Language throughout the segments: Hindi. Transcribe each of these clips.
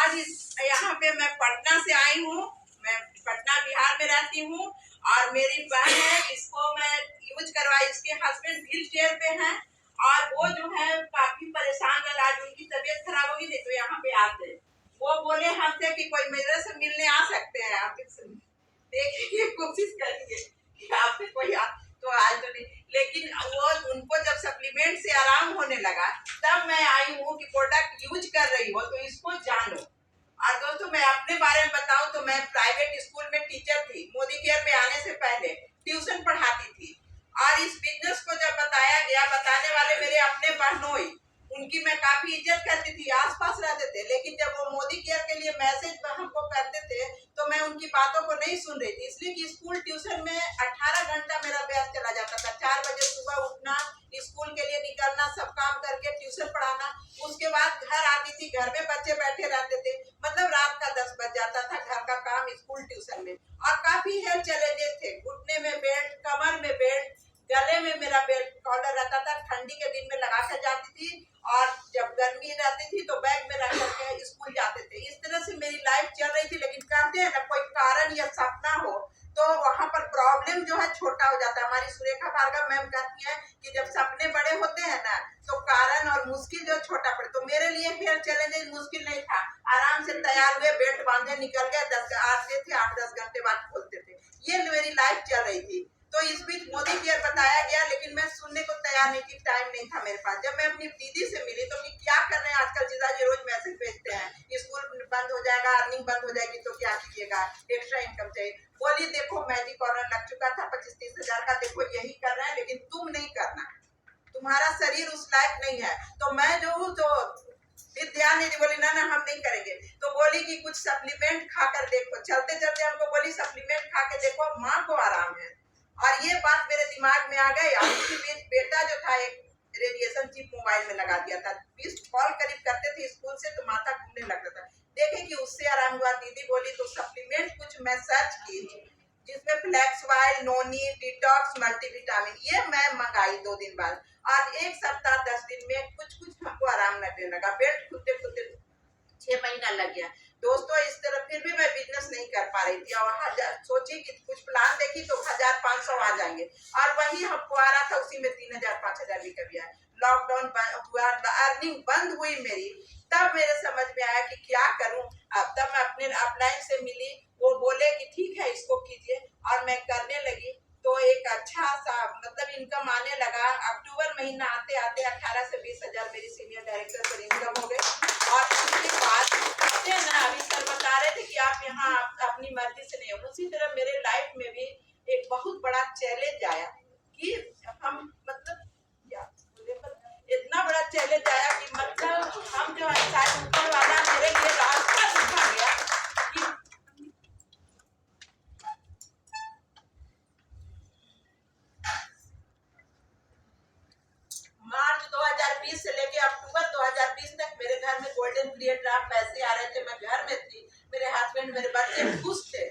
यहाँ पे मैं पटना से आई हूँ। मैं पटना बिहार में रहती हूँ और मेरी बहन है, इसको मैं यूज करवाई। इसके हस्बैंड व्हील चेयर पे हैं और वो जो है काफी परेशान है। आज उनकी तबीयत खराब होगी नहीं तो यहाँ पे आते। वो बोले हमसे कि कोई मेरे से मिलने आ सकते हैं, आप देखिए कोशिश करेंगे कि आपसे कोई तो आज तो नहीं, लेकिन वो उनको जब सप्लीमेंट से आराम होने लगा तब मैं आई हूँ कि प्रोडक्ट यूज कर रही हो तो इसको जानो। और दोस्तों मैं अपने बारे में बताऊं तो मैं प्राइवेट स्कूल में टीचर थी। मोदी केयर में आने से पहले ट्यूशन पढ़ाती थी और इस बिजनेस को जब बताया गया, बताने वाले मेरे अपने बहनोई, उनकी मैं काफी इज्जत करती थी, आसपास रहते थे। लेकिन जब वो मोदी केयर के लिए मैसेज हमको करते थे तो मैं उनकी बातों को नहीं सुन रही थी, इसलिए कि स्कूल ट्यूशन में 18 घंटा मेरा व्यस्त चला जाता था। 4 बजे सुबह उठना, स्कूल के लिए निकलना, सब काम करके ट्यूशन पढ़ाना, उसके बाद घर आती थी, घर में बच्चे बैठे रहते थे, मतलब रात का 10 बज जाता था। घर का काम, स्कूल, ट्यूशन में, और काफी हेल्थ चैलेंजेस थे। घुटने में बेल्ट, कमर में बेल्ट, गले में मेरा बेल्ट कॉलर रहता था। ठंडी के दिन में लगा कर जाती थी और जब गर्मी रहती थी तो बैग में रख करके स्कूल जाते थे। इस तरह से मेरी लाइफ चल रही थी। लेकिन कहते हैं ना, कोई कारण या सपना हो तो वहां पर प्रॉब्लम जो है छोटा हो जाता है। हमारी सुरेखा भार्गव मैम कहती है कि जब सपने बड़े होते हैं ना तो कारण और मुश्किल जो छोटा पड़े। तो मेरे लिए फिर चैलेंज मुश्किल नहीं था। आराम से तैयार हुए, बेल्ट बांधे, निकल गए। 10 आते थे, 8-10 घंटे बाद खोलते थे। ये मेरी लाइफ चल रही थी। तो इस बीच मोदी केयर बताया गया, लेकिन मैं सुनने को तैयार नहीं थी, टाइम नहीं था मेरे पास। जब मैं अपनी दीदी से मिली तो क्या कर रहे हैं आजकल, जीजाजी रोज मैसेज भेजते हैं स्कूल बंद हो जाएगा, अर्निंग बंद हो जाएगी तो क्या कीजिएगा, एक्स्ट्रा इनकम चाहिए। बोली देखो मैजिक कॉर्नर लग चुका था 25-30 हजार का, देखो यही कर रहे हैं, लेकिन तुम नहीं करना, तुम्हारा शरीर उस लायक नहीं है। तो मैं जो हूँ तो फिर ध्यान नहीं दी, बोली ना हम नहीं करेंगे। तो बोली कि कुछ सप्लीमेंट खाकर देखो। चलते चलते हमको बोली सप्लीमेंट खा के देखो, माँ को आराम है। और ये बात मेरे दिमाग में आ गई। और इसी बीच बेटा जो था एक रेडिएशन चिप मोबाइल में लगा दिया था। 20 कॉल करीब करते थे स्कूल से तो माथा घूमने लगता था। देखे कि उससे आराम हुआ। दीदी बोली तो सप्लीमेंट कुछ मैं सर्च की जिसमें फ्लैक्स ऑयल, नोनी, डिटॉक्स, मल्टीविटामिन, ये मैं मंगाई 2 दिन बाद। और 1 सप्ताह 10 दिन में कुछ हमको आराम लगने लगा। बेल्ट खुलते खुलते 6 महीना लग गया। दोस्तों इस तरह फिर भी मैं बिजनेस नहीं कर पा रही थी। और सोची कि कुछ प्लान देखी तो 1500 आ जाएंगे और वही हमको आ रहा था, उसी में 3000-5000 भी कभी आया। लॉकडाउन हुआ, अर्निंग बंद हुई मेरी, तब मेरे समझ में आया कि क्या करूं। अब तब मैं अपने अपलाइन से मिली, वो बोले कि ठीक है इसको कीजिए, और मैं करने लगी तो एक अच्छा सा मतलब इनकम आने लगा। अक्टूबर महीना आते आते 18 से 20 हजार मेरी सीनियर डायरेक्टर पर इनकम हो गई। और उसके बाद ना अभी सर बता रहे थे कि आप यहाँ अपनी मर्जी से नहीं हो, उसी तरह मेरे लाइफ में भी एक बहुत बड़ा चैलेंज आया कि हम मतलब इतना बड़ा चैलेंज आया कि मतलब हम जो है शायद ऊपर वाला मेरे लिए रास्ता दिखा गया कि मार्च 2020 से लेके अक्टूबर 2020 तक मेरे घर में गोल्डन पीरियड रहा, पैसे आ रहे थे, मैं घर में थी, मेरे हस्बैंड मेरे बच्चे खुश थे।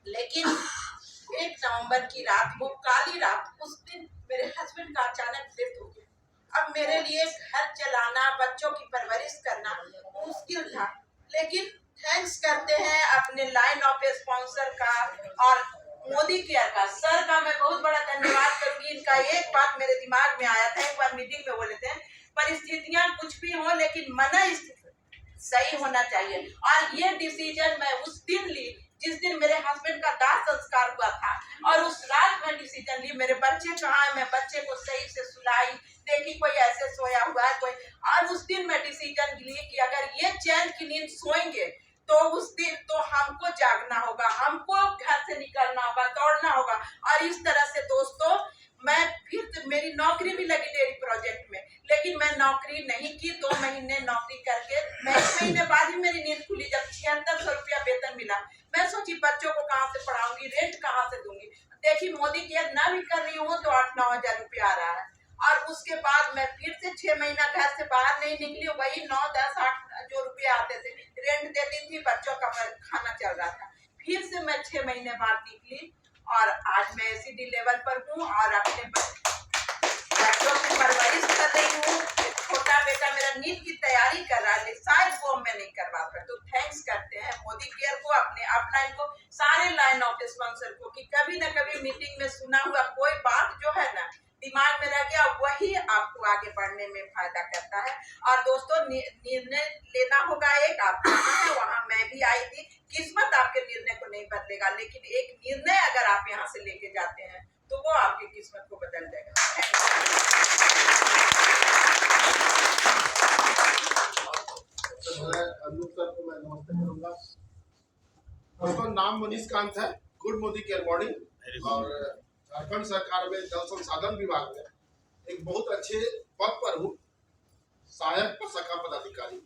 लेकिन 1 नवंबर की रात, वो काली रात, उस दिन मेरे हस्बैंड का अचानक डेथ हो गया। अब मेरे लिए घर चलाना, बच्चों की परवरिश करना मुश्किल था। लेकिन थैंक्स करते हैं अपने लाइन ऑफ स्पॉन्सर का और मोदी केयर का। सर का मैं बहुत बड़ा धन्यवाद करूंगी। इनका एक बात मेरे दिमाग में आया था, एक बार मीटिंग में बोले थे, परिस्थितियां कुछ भी हो लेकिन मन सही होना चाहिए। और ये डिसीजन मैं उस दिन ली जिस दिन मेरे हस्बैंड का दाह संस्कार हुआ था, और उस रात में डिसीजन ली। मेरे बच्चे कहाँ है, मैं बच्चे को सही से सुलाई, देखी कोई ऐसे सोया हुआ है कोई, और उस दिन मैं डिसीजन ली कि अगर ये चैन की नींद सोएंगे तो उस दिन तो हमको जागना होगा, हमको घर से निकलना होगा, दौड़ना होगा। और इस तरह से दोस्तों मैं फिर मेरी नौकरी भी लगी डेयरी प्रोजेक्ट में, लेकिन मैं नौकरी नहीं की। 2 महीने नौकरी करके मैं 1 महीने बाद ही मेरी नींद खुली जब 7600 रुपया वेतन मिला। मैं सोची बच्चों को कहाँ से पढ़ाऊंगी, रेंट कहाँ से दूंगी। देखी मोदी केयर ना भी कर रही हूँ तो 8-9 हजार रुपया आ रहा है। और उसके बाद मैं फिर से 6 महीना घर से बाहर नहीं निकली। वही 9, 10, 8 जो रुपये आते थे, रेंट देती थी, बच्चों का खाना चल रहा था। फिर से मैं 6 महीने बाद निकली और आज मैं एसीडी लेवल पर हूँ और अपने बच्चों की परवरिश कर रही हूँ। छोटा बेटा मेरा नीट की तैयारी कर रहा है, शायद वो मैं नहीं करवा पाती। तो निर्णय लेना होगा। एक आप कहाँ है, वहां मैं भी आई थी। किस्मत आपके निर्णय को नहीं बदलेगा, लेकिन एक निर्णय अगर आप यहाँ से लेके जाते हैं तो वो आपकी किस्मत को बदल देगा। मैं नमस्ते करूंगा। दोस्तों, नाम मनीष कांत है, गुड मोदी केयर मॉर्निंग, और झारखंड सरकार में जल संसाधन विभाग में एक बहुत अच्छे पद पर हूँ, सहायक शाखा पदाधिकारी।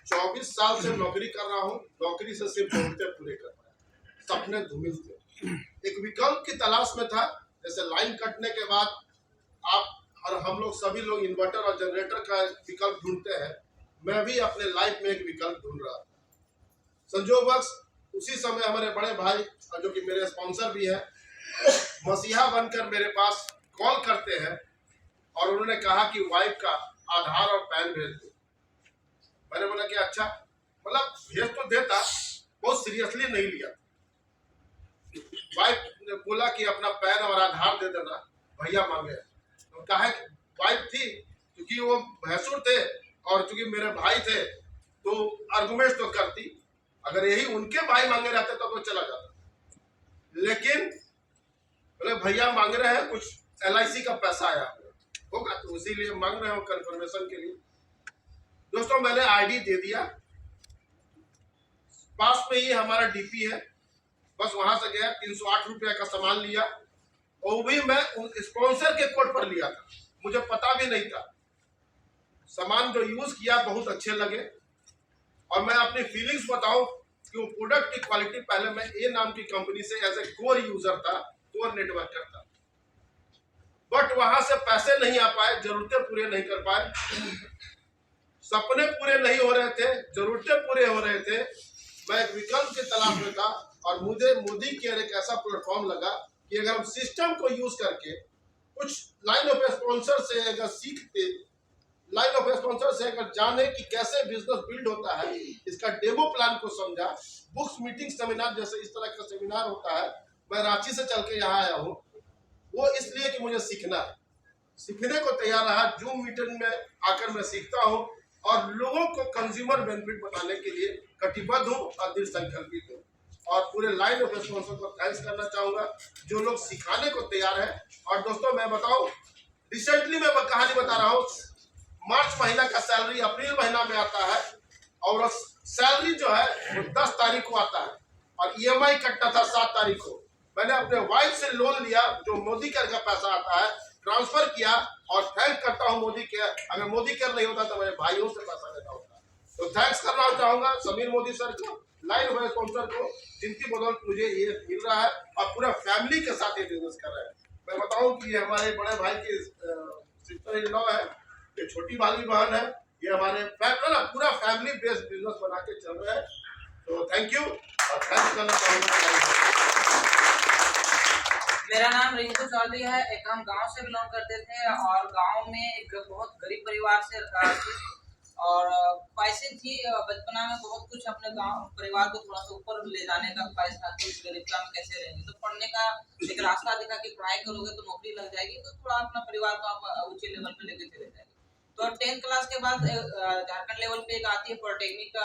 24 साल से नौकरी कर रहा हूँ। नौकरी से सिर्फ जरूरतें पूरे कर पाया, सपने धूमिल थे। एक विकल्प की तलाश में था। जैसे लाइन कटने के बाद आप और हम लोग सभी लोग इन्वर्टर और जनरेटर का विकल्प ढूंढते हैं, मैं भी अपने लाइफ में एक विकल्प ढूंढ रहा था। संयोगवश उसी समय हमारे बड़े भाई, जो कि मेरे स्पॉन्सर भी हैं, मसीहा बनकर मेरे पास कॉल करते हैं और उन्होंने कहा कि वाइफ का आधार और पैन भेज दो। मैंने बोला कि अच्छा, मतलब भेज तो देता, बहुत सीरियसली नहीं लिया। वाइफ ने बोला कि अपना पैन और आधार दे देना, भैया मांगे। तो कहा कि वाइफ थी, क्योंकि वो भैंसुर थे और चूंकि मेरे भाई थे तो आर्गुमेंट तो करती। अगर यही उनके भाई मांगे रहते तो चला जाता, लेकिन बोले भैया मांग रहे हैं, कुछ LIC का पैसा आया होगा तो इसीलिए मांग रहे हो कंफर्मेशन के लिए। दोस्तों, मैंने ID दे दिया। पास में ही हमारा DP है, बस वहां से गया, 308 रुपया का सामान लिया, और वो भी मैं स्पॉन्सर के कोड पर लिया था, मुझे पता भी नहीं था। सामान जो यूज किया बहुत अच्छे लगे, और मैं अपनी फीलिंग्स बताऊं कि वो प्रोडक्ट की क्वालिटी, पहले मैं A नाम की कंपनी से एज ए कोर यूजर था, कोर नेटवर्कर था, बट वहां से पैसे नहीं आ पाए, जरूरतें पूरे नहीं कर पाए, सपने पूरे नहीं हो रहे थे, जरूरतें पूरे हो रहे थे। मैं एक विकल्प की तलाश में था और मुझे मोदी केयर एक ऐसा प्लेटफॉर्म लगा कि अगर हम सिस्टम को यूज करके कुछ लाइन ऑफ स्पॉन्सर से अगर सीखते, लाइन ऑफ स्पॉन्सर से अगर जाने कि कैसे बिजनेस बिल्ड होता है, इसका डेमो प्लान को समझा। बुक्स मीटिंग सेमिनार जैसे इस तरह का सेमिनार होता है, मैं रांची से चल के यहाँ आया हूँ, वो इसलिए कि मुझे सीखना है, सीखने को तैयार रहा। जूम मीटिंग में आकर मैं सीखता हूँ और लोगों को कंज्यूमर बेनिफिट बताने के लिए कटिबद्ध हूँ और दृढ़ संकल्पित हूँ। और पूरे लाइन ऑफ स्पॉन्सर को थैंक्स करना चाहूंगा जो लोग सिखाने को तैयार है। और दोस्तों, मैं बताऊं, रिसेंटली मैं कहानी बता रहा हूँ। मार्च महीना का सैलरी अप्रैल महीना में आता है, और सैलरी जो है वो 10 तारीख को आता है, और EMI कटना था 7 तारीख को। मैंने अपने वाइफ से लोन लिया, जो मोदी केयर का पैसा आता है, ट्रांसफर किया, और थैंक करता हूं मोदी केयर। अगर मोदी केयर नहीं होता तो मेरे भाइयों से पैसा लेना होता। तो थैंक्स करना चाहूंगा समीर मोदी सर को, लाइन ऑफ स्पॉन्सर को, जिनकी बदौलत मुझे ये मिल रहा है और पूरा फैमिली के साथ ये बिजनेस कर रहे हैं। मैं बताऊं कि ये हमारे बड़े भाई की सिस्टर इन लॉ है, ये छोटी वाली बहन है, ये हमारे पूरा फैमिली बेस्ड बिजनेस बना के चल रहे हैं। तो थैंक यू, और थैंक्स करना चाहूंगा। मेरा नाम रिंकू चौधरी है। एक हम गांव से बिलोंग करते थे, और गांव में एक बहुत गरीब परिवार से थे, और पैसे थी बचपना में बहुत कुछ अपने गांव परिवार को थोड़ा सा ऊपर ले जाने का ख्वाहिश था कि इस गरीबता में कैसे रहेंगे। तो पढ़ने का एक रास्ता दिखा कि पढ़ाई करोगे तो नौकरी लग जाएगी, तो थोड़ा अपना परिवार को आप ऊंचे लेवल पे लेके चले जाएंगे। तो 10th क्लास के बाद झारखंड लेवल पे एक आती है पॉलिटेक्निक का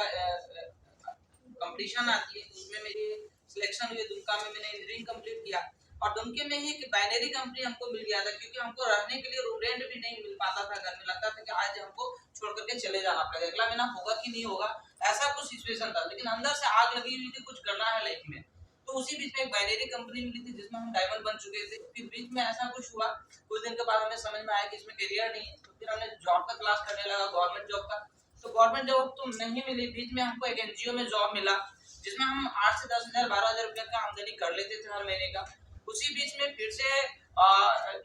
कंपटीशन आती है, उसमें मेरी सिलेक्शन हुई। दुमका में मैंने इंजीनियरिंग कंप्लीट किया, और दुमके में ही कि बाइनरी कंपनी हमको मिल गया था, क्योंकि हमको रहने के लिए रूम रेंट भी नहीं मिल पाता था घर में। लगता था कि आज हमको छोड़ करके चले जाना पड़ेगा, अगला महीना होगा कि नहीं होगा, ऐसा कुछ सिचुएशन था। लेकिन अंदर से आग लगी हुई थी, कुछ करना है लाइफ में। तो उसी बीच में एक बाइनरी कंपनी मिली थी जिसमें हम डायमंड बन चुके थे। फिर बीच में ऐसा कुछ हुआ, कुछ दिन के बाद हमें समझ में आया कि इसमें करियर नहीं है, तो फिर हमने जॉब का क्लास करने लगा, गवर्नमेंट जॉब का। तो गवर्नमेंट जॉब तो नहीं मिली, बीच में हमको एक NGO में जॉब मिला, जिसमें हम 8 से 10,000 12,000 रुपया का आमदनी कर लेते थे हर महीने का। उसी बीच में फिर से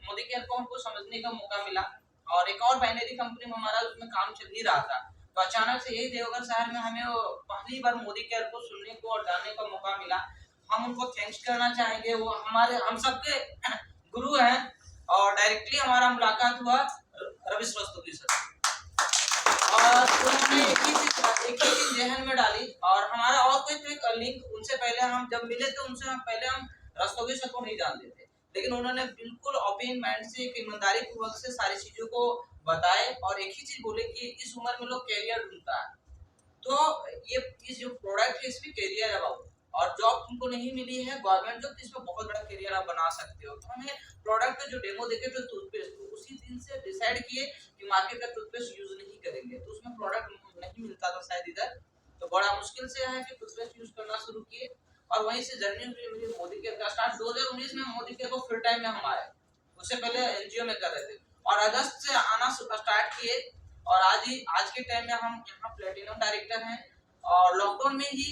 मोदी केयर को हमको समझने का मौका मिला, और एक और बाइनरी कंपनी में हमारा उसमें काम चल ही रहा था। तो अचानक से यही देवघर शहर में हमें पहली बार मोदी केयर को सुनने को और जानने का मौका मिला। हम उनको थैंक्स करना चाहेंगे, वो हम सबके गुरु हैं, और डायरेक्टली हमारा मुलाकात हुआ रवि रस्तोगी सर, और उन्होंने एक ही चीज जहन में डाली। और हमारा और कोई लिंक उनसे पहले, हम जब मिले थे उनसे पहले हम रस्तोगी सर को नहीं जानते थे, लेकिन उन्होंने बिल्कुल ओपन माइंड से, ईमानदारी पूर्वक से सारी चीजों को बताए और एक ही चीज बोले कि इस उम्र में लोग कैरियर ढूंढता है, तो ये जो प्रोडक्ट है इसमें कैरियर है बाबू, और जॉब तुमको नहीं मिली है गवर्नमेंट जॉब, तो इसमें बहुत बड़ा कैरियर आप बना सकते हो। तो हमें प्रोडक्ट का जो डेमो देखे थे टूथपेस्ट, तो उसी दिन से डिसाइड किए कि मार्केट का टूथपेस्ट यूज नहीं करेंगे, तो उसमें प्रोडक्ट नहीं मिलता था शायद इधर, तो बड़ा मुश्किल से है कि टूथपेस्ट यूज करना शुरू किए, और वहीं से जर्नी हुई मेरी मोदी केयर का स्टार्ट। 2019 में मोदी केयर को फुल टाइम में हम आए, उससे पहले एनजीओ में कर रहे थे, और अगस्त से आना स्टार्ट किए, और आज के टाइम में हम यहाँ प्लेटिनम डायरेक्टर हैं। और लॉकडाउन में ही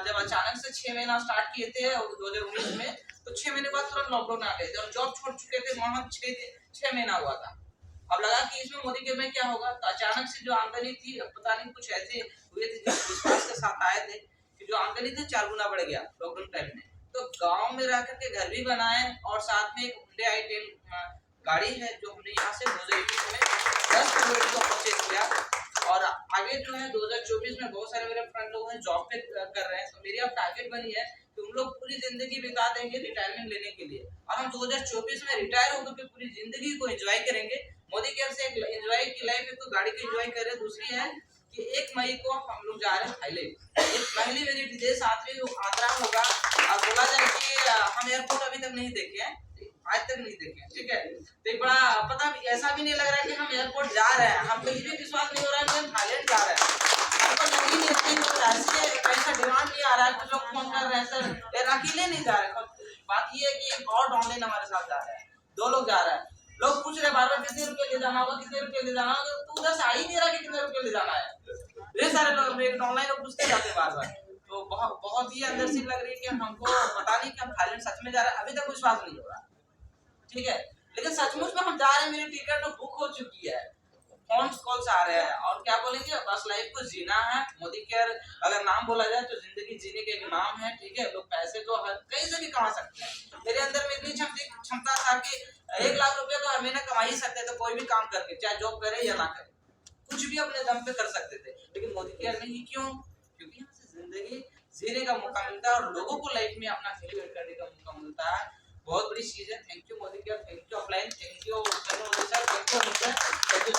जब अचानक से 6 महीना स्टार्ट किए थे 2019 में, तो 6 महीने बाद तुरंत लॉकडाउन आ गए थे, और जॉब छोड़ चुके थे वहां 6 महीना हुआ था। अब लगा कि इसमें मोदी केयर में क्या होगा, तो अचानक से जो आमदनी थी, पता नहीं कुछ ऐसे हुए थे जिस विश्वास के साथ आए थे कि जो आमदनी थी 4 गुना बढ़ गया लॉकडाउन टाइम में। तो गांव में रह करके घर भी बनाए, और साथ में एक Hyundai i10 गाड़ी है जो हमने यहाँ से 2021 में 10 फरवरी को परचेज किया, और आगे जो है 2024 में बहुत सारे मेरे फ्रेंड लोग हैं जॉब पे कर रहे हैं, तो मेरी अब टारगेट बनी है कि उन लोग पूरी जिंदगी बिता देंगे रिटायरमेंट लेने के लिए, और हम 2024 में रिटायर होकर के पूरी जिंदगी को एंजॉय करेंगे। मोदी केयर से एक एंजॉय की लाइफ, एक तो गाड़ी की एंजॉय करें, दूसरी है कि 1 मई को हम लोग जा रहे हैं थाईलैंड। एक पहली मेरी विदेश यात्रा होगा, और बोला जाए कि हम एयरपोर्ट अभी तक नहीं देखे हैं, आज तक नहीं देखे, ठीक है। तो एक बड़ा पता ऐसा भी नहीं लग रहा है कि हम एयरपोर्ट जा रहे हैं, हमको ये भी विश्वास नहीं हो रहा है कि हम थाईलैंड जा रहे हैं, हमको यकीन नहीं हो रहा है, इसलिए पैसा डिमांड नहीं आ रहा है। कुछ लोग फोन कर रहे हैं सर यार अकेले नहीं जा रहे, बात ये है कि एक और ऑनलाइन हमारे साथ जा रहे हैं, 2 लोग जा रहे हैं, लोग पूछ रहे बार-बार कितने रुपए ले जाना होगा, कितने रुपए ले जाना होगा, तू उधर से आ ही नहीं रहा कि कितने रुपए ले जाना है। ढेर सारे लोग ऑनलाइन लोग पूछते जाते बार-बार, तो बहुत ही अंदर से लग रही है कि हमको पता नहीं कि हम थाईलैंड सच में जा रहे हैं, अभी तक विश्वास नहीं हो रहा, ठीक है। लेकिन सचमुच में हम जा रहे हैं, मेरी टिकट तो बुक हो चुकी है, फोन कॉल्स आ रहे हैं, और क्या बोलेंगे, बस लाइफ को जीना है। मोदी केयर अगर नाम बोला जाए तो जिंदगी जीने का एक नाम है, ठीक है। लोग पैसे तो हर कहीं से भी कमा सकते हैं, मेरे अंदर में इतनी क्षमता था कि 1 लाख रुपए तो हर महीने कमा ही सकते थे, कोई भी काम करके, चाहे जॉब करे या ना करे, कुछ भी अपने दम पे कर सकते थे। लेकिन मोदी केयर में ही क्यों? क्योंकि यहाँ से जिंदगी जीने का मौका मिलता है, और लोगों को लाइफ में अपना सेलिब्रेट करने का मौका मिलता है, बहुत बड़ी चीज है। Thank you Modi care, thank you offline, thank you sir, thank you.